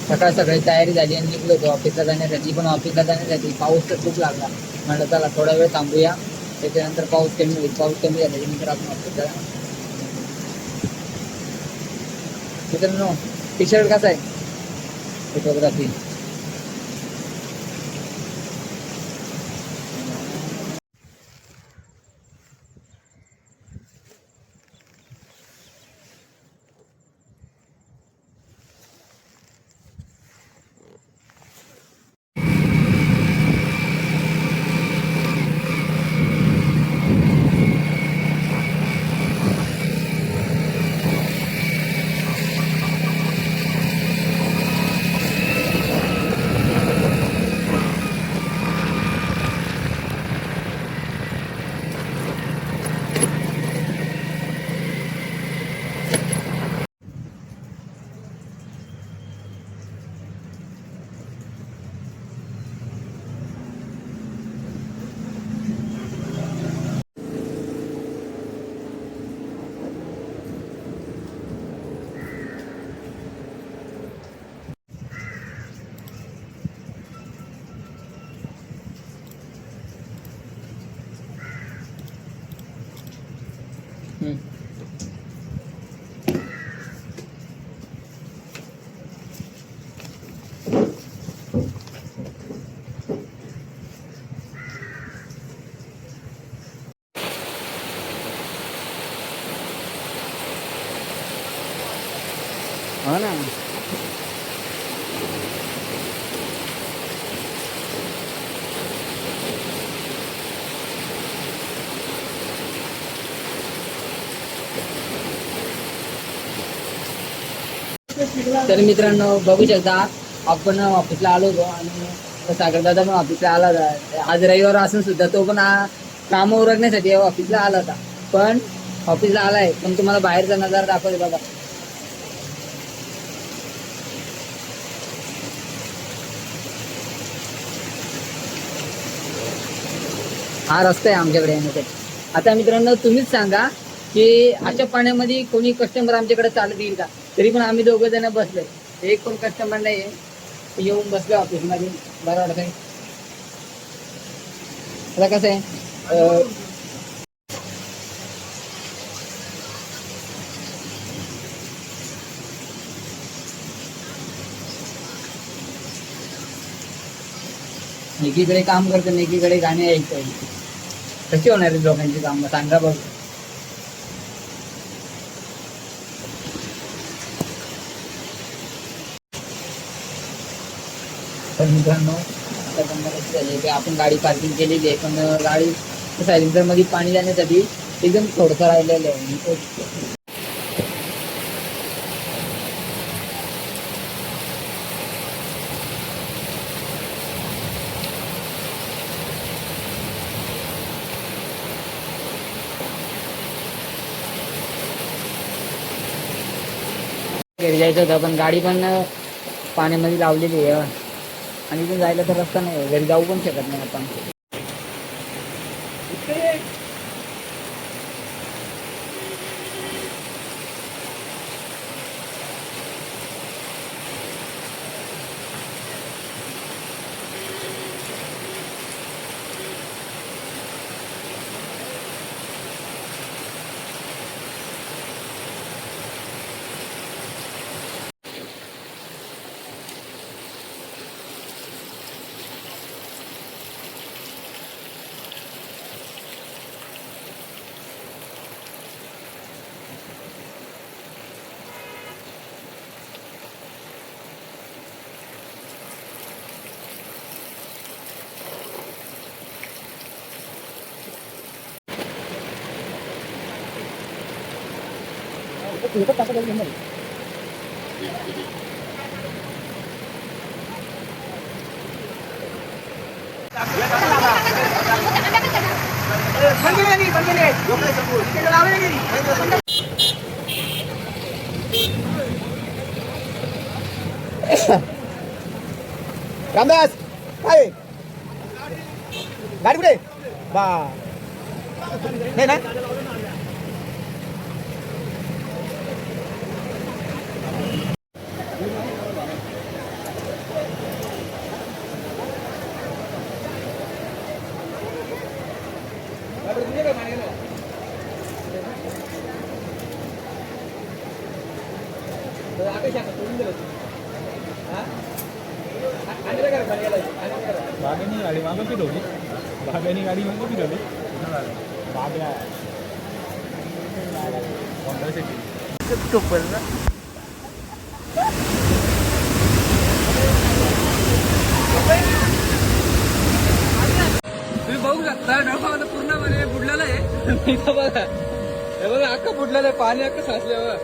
सकाळ सकाळी तयारी झाली आणि निघलो होतो ऑफिसला जाण्यासाठी. पण ऑफिसला जाण्यासाठी पाऊस तर खूप लागला. म्हटलं चला थोडा वेळ थांबूया, त्याच्यानंतर पाऊस कमी होईल. पाऊस कमी झाल्यानंतर आपण ऑफिसला. मित्रांनो, टी शर्ट कसा आहे फोटोग्राफी. हो ना. तर मित्रांनो बघू शकता, आपण ऑफिसला आलो होतो आणि सागर दादा पण ऑफिसला आला होता. आज रविवार असून सुद्धा तो पण काम उरकण्यासाठी ऑफिसला आला होता. पण ऑफिसला आलाय, पण तुम्हाला बाहेरचा नजारा दाखवते बघा. हा रस्ता आहे आमच्याकडे येण्यासाठी. आता मित्रांनो तुम्हीच सांगा की अशा पाण्यामध्ये कोणी कस्टमर आमच्याकडे चालत येईल का. तरी पण आम्ही दोघं जण बसलोय, एक पण कस्टमर नाही आहे. येऊन बसलो ऑफिसमध्ये, बरं वाटतंय. आता कसं आहे, एकीकडे काम करतो आणि एकीकडे गाणे ऐकतोय. कशी होणार आहे लोकांची काम सांगा बघ. तर मित्रांनो आता गंमत अशी झाली की आपण गाडी पार्किंग केलेली आहे, पण गाडी सायलेन्सर मध्ये पाणी जाण्यासाठी एकदम थोडंसं राहिलेलं आहे. घरी जायचं होतं, पण गाडी पण पाण्यामध्ये लावलेली आहे आणि इथून जायला तर रस्ता नाही, घरी जाऊ पण शकत नाही आपण. रामदास काय गाडी कुठे बा नाही ना. बाब्यानी गाडी मागं फिरवली बाब्यानी गाडी मागं फिरवली बाब्या होंडा सिटी कपल ना तुम्ही बघू शकता डोळा पूर्णपणे बुडलेला आहे इथं बघा हे बघा अख्खा बुडलेलं आहे पाणी अख्खं साचल्यावर